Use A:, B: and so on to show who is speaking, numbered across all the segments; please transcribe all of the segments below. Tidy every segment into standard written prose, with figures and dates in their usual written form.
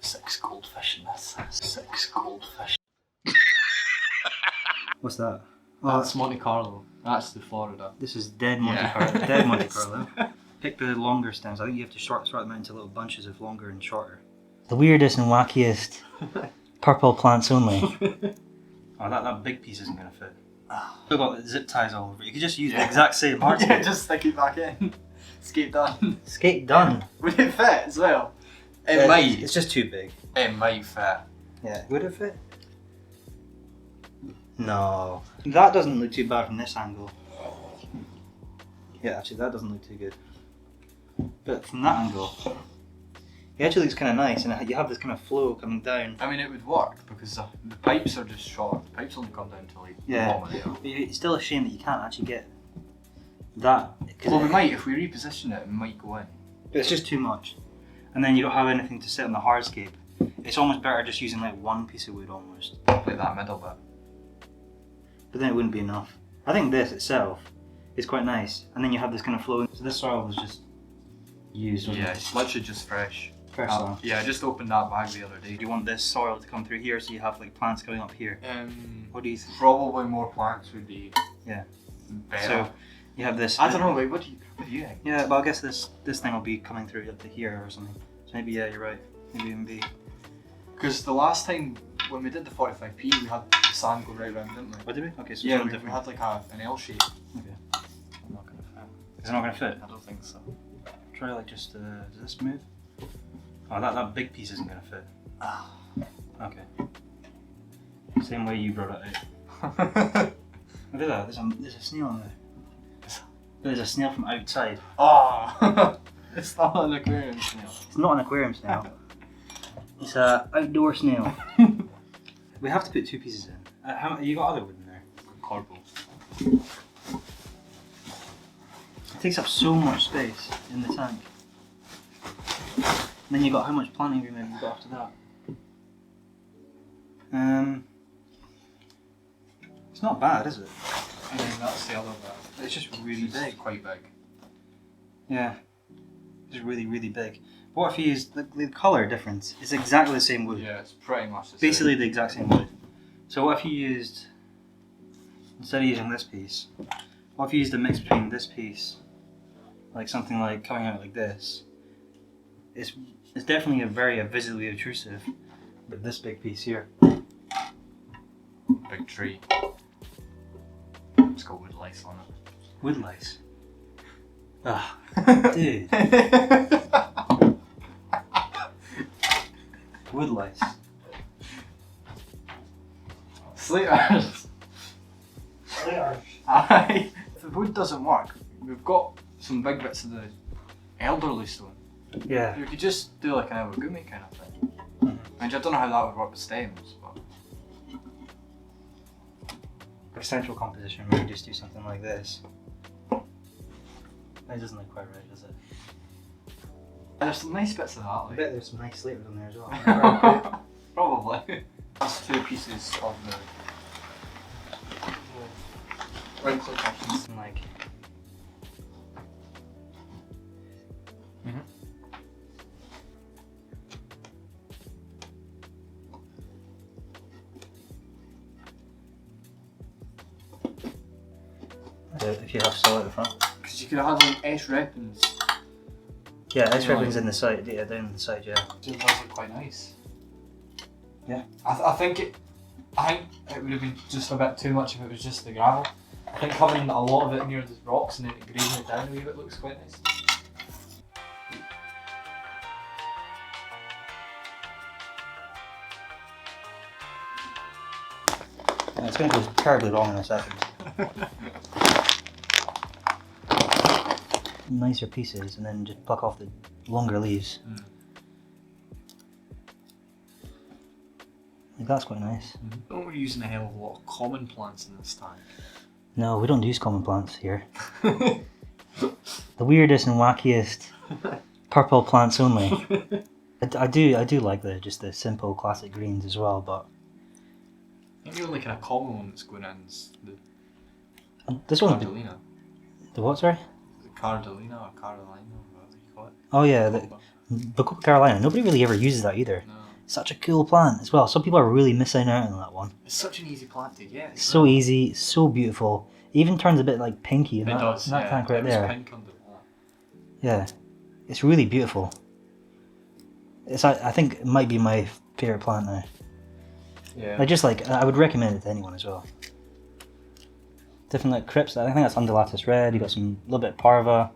A: 6 goldfish in this. 6 goldfish.
B: What's that?
A: Oh, that's Monte Carlo. That's the Florida.
B: This is dead Monte Carlo. Dead Monte Carlo. Pick the longer stems. I think you have to sort them out into little bunches of longer and shorter. The weirdest and wackiest purple plants only. Oh, that big piece isn't going to fit. Still got zip ties all over it. You could just use the exact same heart.
A: Yeah, just stick it back in. Scape done.
B: Scape done.
A: Would it fit as well? It might.
B: It's just too big.
A: It might fit.
B: Yeah. Would it fit? No. That doesn't look too bad from this angle. Yeah, actually that doesn't look too good. But from that angle, it actually looks kind of nice, and you have this kind of flow coming down.
A: I mean, it would work because the pipes are just short. The pipes only come down to like the bottom of the hill.
B: But it's still a shame that you can't actually get that.
A: Well, we might, if we reposition it, it might go in.
B: But it's just too much. And then you don't have anything to sit on the hardscape. It's almost better just using like one piece of wood almost.
A: Like that middle bit.
B: But then it wouldn't be enough. I think this itself is quite nice. And then you have this kind of flow. So this soil was just used.
A: Yeah, it's literally just fresh.
B: Fresh soil.
A: Yeah, I just opened that bag the other day.
B: You want this soil to come through here so you have like plants going up here. What do you think?
A: Probably more plants would be better.
B: So you have this.
A: I don't know, like, what do you think?
B: Yeah, but I guess this thing will be coming through up to here or something. So maybe, yeah, you're right. Maybe even be.
A: Because the last time when we did the 45p, we had the sand go right round, didn't we?
B: Oh, did we? Okay, so
A: yeah,
B: it's
A: we had like an L shape.
B: Okay. I'm not gonna fit. Is it not gonna fit?
A: I don't think so.
B: Try like just, does this move? Oh, that big piece isn't gonna fit. Okay. Same way you brought it out. Look at that, there's a snail in there. There's a snail from outside.
A: Oh! It's not an aquarium snail.
B: It's not an aquarium snail. It's an outdoor snail. We have to put 2 pieces in. You got other wood in there?
A: Cardboard.
B: It takes up so much space in the tank. And then you got how much planting room have you got after that? It's not bad, is it?
A: And then that's the other bit.
B: It's just really big.
A: It's quite big.
B: Yeah. It's really, really big. But what if you use the colour difference? It's exactly the same wood.
A: Yeah, it's pretty much the same.
B: Basically the exact same wood. So what if you used, instead of using this piece, what if you used a mix between this piece, like something like coming out like this? It's definitely a very visually obtrusive, but this big piece here.
A: Big tree. It's got wood lice on it.
B: Wood lice? Ah, dude. Wood lice.
A: Slaters.
B: Slaters.
A: Aye. If the wood doesn't work, we've got some big bits of the elderly stone.
B: Yeah.
A: You could just do like an awagumi kind of thing. I don't know how that would work with stems, but...
B: For central composition, we could just do something like this. It doesn't look quite right, does it?
A: There's some nice bits of that,
B: I
A: like.
B: bet there's some nice slaters on there as well.
A: Probably. That's 2 pieces of the wrinkly options.
B: Like. If you have soil at the front.
A: Because you could have like S-repins.
B: Yeah, S-repins in the side, yeah, down the side, yeah.
A: It does look quite nice.
B: Yeah.
A: I think it would have been just a bit too much if it was just the gravel. I think having a lot of it near the rocks and then grading it down a wee bit looks quite nice.
B: Yeah, it's going to go terribly wrong in a second. Nicer pieces and then just pluck off the longer leaves. I think that's quite nice.
A: We're using a hell of a lot of common plants in this tank.
B: No, we don't use common plants here. The weirdest and wackiest purple plants only. I do like the simple classic greens as well, but
A: I think the only kind of common one that's going in is the
B: this one.
A: Cardellina.
B: The what? Sorry.
A: The Cardellina or Carolina, whatever you call it.
B: Oh yeah, the Bacopa Carolina. Nobody really ever uses that either.
A: No.
B: Such a cool plant as well. Some people are really missing out on that one.
A: It's such an easy plant to get.
B: It's so easy, so beautiful. It even turns a bit like pinky in
A: It
B: that,
A: does.
B: in that tank right
A: it was
B: there.
A: pink under that.
B: Yeah, it's really beautiful. I think it might be my favorite plant now.
A: Yeah.
B: I would recommend it to anyone as well. Different like crypts. I think that's undulatus red. You got some little bit of parva,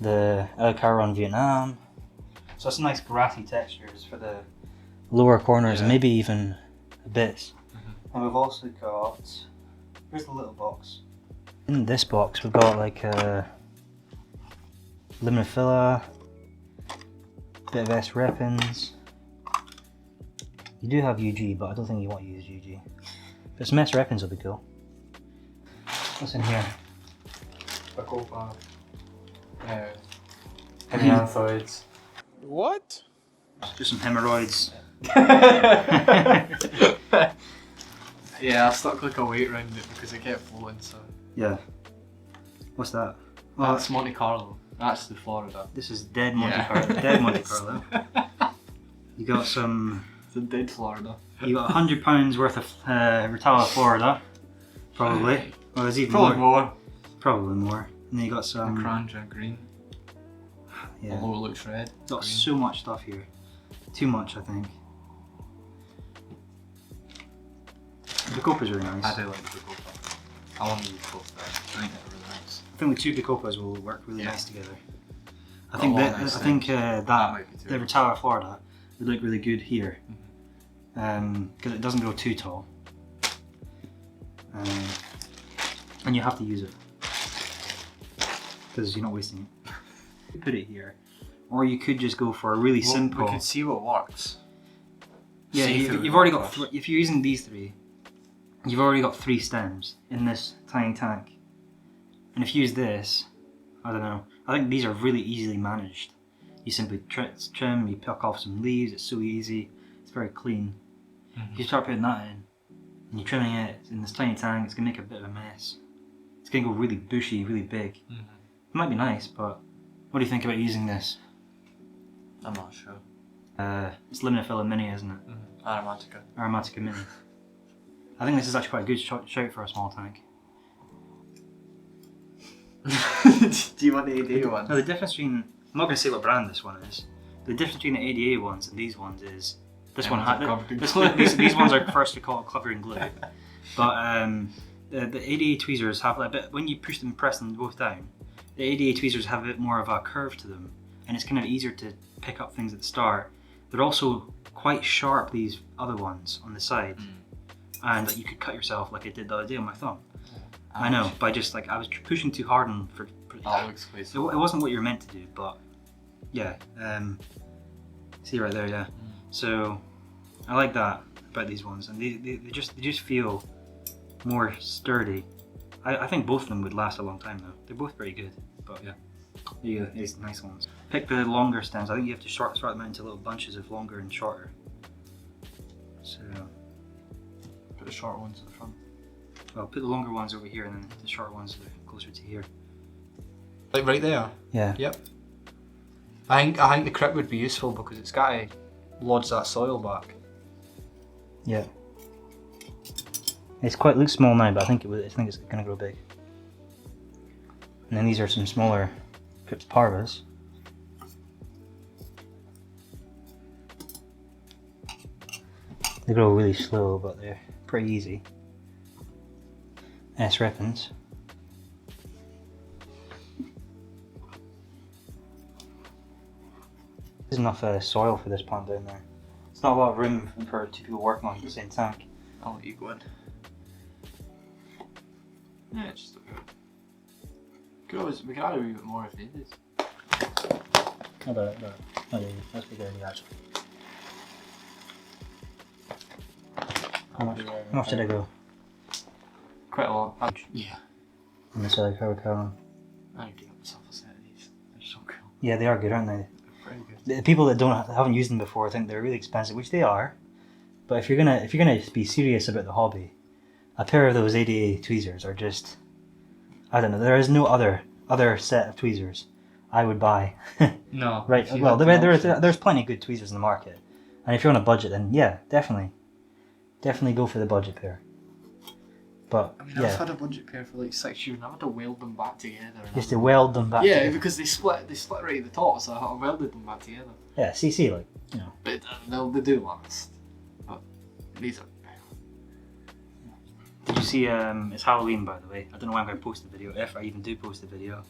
B: the Aquarium Vietnam. So it's nice grassy textures for the lower corners and maybe even bits. And we've also got, here's the little box. In this box we've got like Limnophila, bit of S. repens. You do have UG, but I don't think you want to use UG. But some S. repens will be cool. What's in here?
A: Bacopa. Hemianthoids.
C: What?
B: Just some hemorrhoids.
A: Yeah, I stuck like a weight around it because it kept flowing, so.
B: Yeah. What's that?
A: Well, that's Monte Carlo. That's the Florida.
B: This is dead Monte Carlo. Dead Monte Carlo. You got some.
A: It's a dead Florida.
B: You got £100 worth of Rotala Florida, probably. Well, there's even
A: Probably more.
B: Probably more. And then you got some.
A: Cranja green.
B: Yeah.
A: Although it looks red.
B: Got
A: green.
B: so much stuff here. Too much, I think. The Bacopa's really nice.
A: I do like the Bacopa. I want to use both there. I think they're really nice.
B: I think the two Bacopas will work really nice together. I
A: Got
B: think
A: a lot
B: that
A: of nice
B: that
A: might be too
B: the
A: much.
B: Rotala Florida would look really good here, because it doesn't grow too tall, and you have to use it because you're not wasting it. You put it here, or you could just go for a really simple.
A: We could see what works.
B: Yeah,
A: See if it
B: you've already
A: works.
B: got. If you're using these three, you've already got 3 stems in this tiny tank, and if you use this, I don't know. I think these are really easily managed. You simply trim, you pick off some leaves. It's so easy. It's very clean. If you start putting that in, and you're trimming it in this tiny tank, it's gonna make a bit of a mess. It's gonna go really bushy, really big. It might be nice, but what do you think about using this?
A: I'm not sure.
B: It's Limnophila Mini, isn't it?
A: Aromatica.
B: Aromatica Mini. I think this is actually quite a good shout for a small tank.
A: Do you want the ADA one?
B: No, the difference between, I'm not going to say what brand this one is. The difference between the ADA ones and these ones is this
A: Yeah,
B: one
A: ones are covered in
B: these ones are first to call it covered in glue. But the ADA tweezers have a bit, when you push them, press them both down, the ADA tweezers have a bit more of a curve to them, and it's kind of easier to pick up things at the start. They're also quite sharp, these other ones on the side, and like, you could cut yourself like I did the other day on my thumb. I know, by just like I was pushing too hard and
A: That looks crazy.
B: it wasn't what you're meant to do, but yeah. See right there, yeah. So I like that about these ones, and they just feel more sturdy. I think both of them would last a long time though. They're both pretty good, but yeah. There you go, these nice ones. Pick the longer stems. I think you have to sort them out into little bunches of longer and shorter. So
A: Put the short ones at the front.
B: I'll put the longer ones over here, and then the short ones closer to here.
A: Like right there?
B: Yeah.
A: Yep. I think the crypt would be useful because it's got to lodge that soil back.
B: Yeah. It's quite looks small now, but I think it's gonna grow big. And then these are some smaller parvas. They grow really slow, but they're pretty easy. S. repens. There's enough soil for this plant down there. It's not a lot of room for 2 people working on the same tank.
A: I'll let you go in. Yeah, it's just okay. We could add a wee bit more if needed.
B: No, that's a good idea actually. How much did I go?
A: Quite a lot. Yeah.
B: On this other cover column.
A: I need to get myself a set of these. They're so cool.
B: Yeah, they are good, aren't they?
A: They're pretty good.
B: The people that haven't used them before think they're really expensive, which they are. But if you're gonna be serious about the hobby, a pair of those ADA tweezers are just, I don't know. There is no other set of tweezers I would buy.
A: No.
B: Right. Well, there's plenty of good tweezers in the market, And if you're on a budget, then yeah, definitely go for the budget pair. But
A: I mean,
B: yeah,
A: I've had a budget pair for like 6 years and I've had to weld them back together.
B: just to weld them back.
A: Yeah,
B: together.
A: because they split right at the top, so I welded them back together.
B: Yeah, CC, like, you know.
A: But they do last. But these are.
B: Did you see? It's Halloween, by the way. I don't know when I'm going to post the video, if I even do post the video.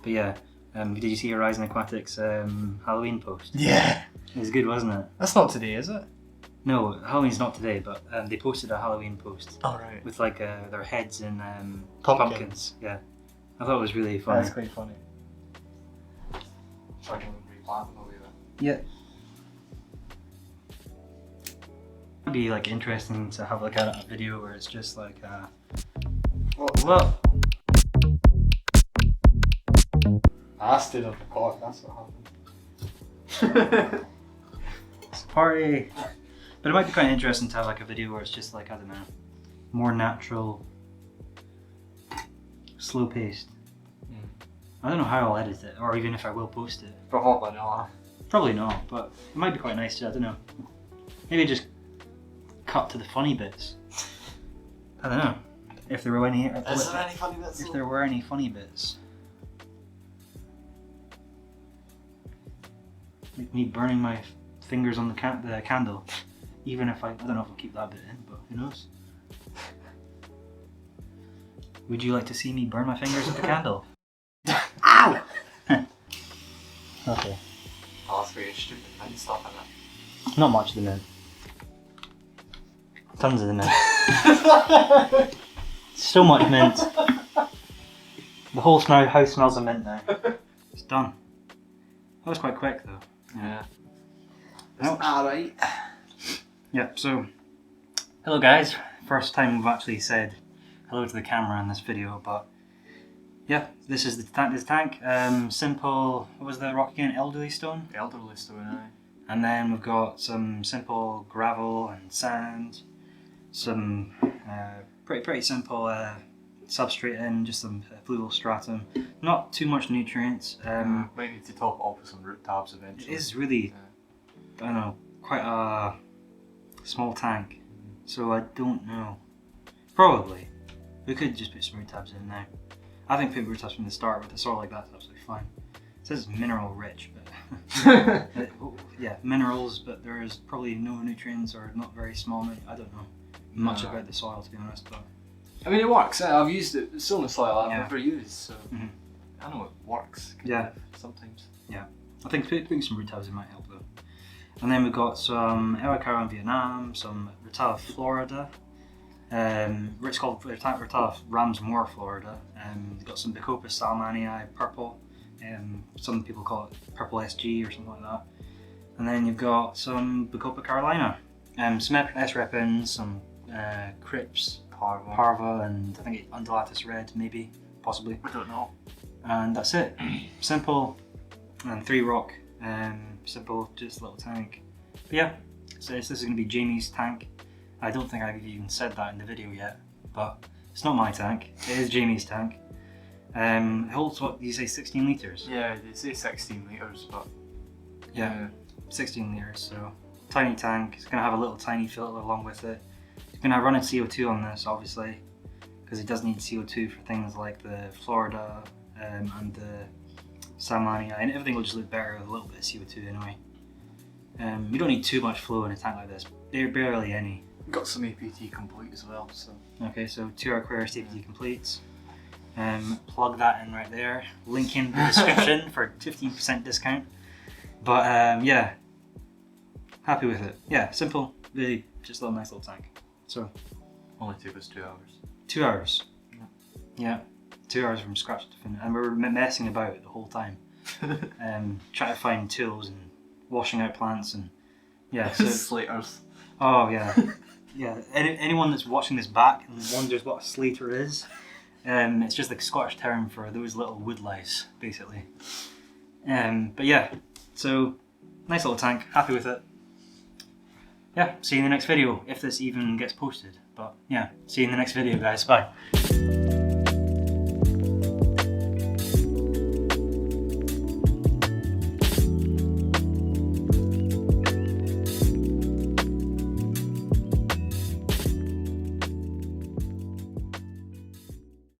B: But yeah, did you see Horizon Aquatics Halloween post?
A: Yeah.
B: It was good, wasn't it?
A: That's not today, is it?
B: No, Halloween's not today, but they posted a Halloween post.
A: Oh, right.
B: With like their heads in
A: Pumpkins.
B: Yeah, I thought it was really funny.
A: That's quite funny. So I can replant them a wee bit.
B: Yeah. It'd be like interesting to have like a video where it's just like
A: Well, I stayed on the clock, that's what happened.
B: it's a party. But it might be kind of interesting to have like a video where it's just like, I don't know, more natural, slow paced. I don't know how I'll edit it, or even if I will post it.
A: Probably not.
B: Probably not, but it might be quite nice to, I don't know. Maybe just cut to the funny bits. I don't know. If there were any.
A: Is there any funny bits?
B: If there were any funny bits. Like me burning my fingers on the candle. Even if I don't know if I'll keep that bit in, but who knows. Would you like to see me burn my fingers with the candle? Ow! Okay.
A: Oh, that's very stupid mint stuff in it.
B: Not much of the mint. Tons of the mint. So much mint. The whole house smells of mint now. It's done. That was quite quick though.
A: Yeah.
B: Ouch.
A: Alright.
B: Yeah, so hello guys. First time we've actually said hello to the camera in this video, but yeah, this is the tank. Simple, what was the rock again? Elderly stone?
A: Elderly stone, aye.
B: And then we've got some simple gravel and sand, some pretty simple substrate in, just some fluval stratum. Not too much nutrients.
A: Might need to top it off with some root tabs eventually.
B: It is really, I don't know, quite a small tank, so I don't know. Probably. We could just put some root tabs in now. I think put root tabs from the start with a soil like that's absolutely fine. It says it's mineral rich, but yeah, minerals, but there is probably no nutrients or not very small. I don't know much about the soil, to be honest, but
A: I mean, it works. I've used it. It's the only soil I've
B: Yeah.
A: ever used, so I know it works.
B: Yeah.
A: Sometimes.
B: yeah, I think putting some root tabs in might help though. And then we've got some Aquarium Vietnam, some Rotala Florida. It's called Rotala Ramsmoor Florida. We've got some Bacopa Salmanii purple. Some people call it purple SG or something like that. And then you've got some Bacopa Carolina. Some S-Repins, some Crips, Parva, and I think Undulatus Red, maybe, possibly.
A: I don't know.
B: And that's it. Simple and 3 rock. Simple, just a little tank. But yeah, so this is going to be Jamie's tank. I don't think I've even said that in the video yet, but it's not my tank. It is Jamie's tank. It holds, what, you say 16 litres?
A: Yeah, they say 16 litres, but
B: Yeah, 16 litres, so tiny tank. It's going to have a little tiny filter along with it. It's going to run a CO2 on this, obviously, because it does need CO2 for things like the Florida and the Salmanii, and everything will just look better with a little bit of CO2 anyway. You don't need too much flow in a tank like this, barely any.
A: got some APT complete as well, so.
B: Okay, so 2 Aquarius APT completes. Plug that in right there. Link in the description for 15% discount. But yeah, happy with it. Yeah, simple, really, just a nice little tank. So
A: Only took us 2 hours.
B: 2 hours. Yeah, 2 hours from scratch to finish, and we were messing about the whole time, trying to find tools and washing out plants and yeah. So
A: Slaters.
B: oh yeah, yeah. Anyone that's watching this back and wonders what a slater is, it's just the Scottish term for those little wood lice, basically. But yeah, so nice little tank. Happy with it. Yeah, see you in the next video if this even gets posted. But yeah, see you in the next video, guys. Bye.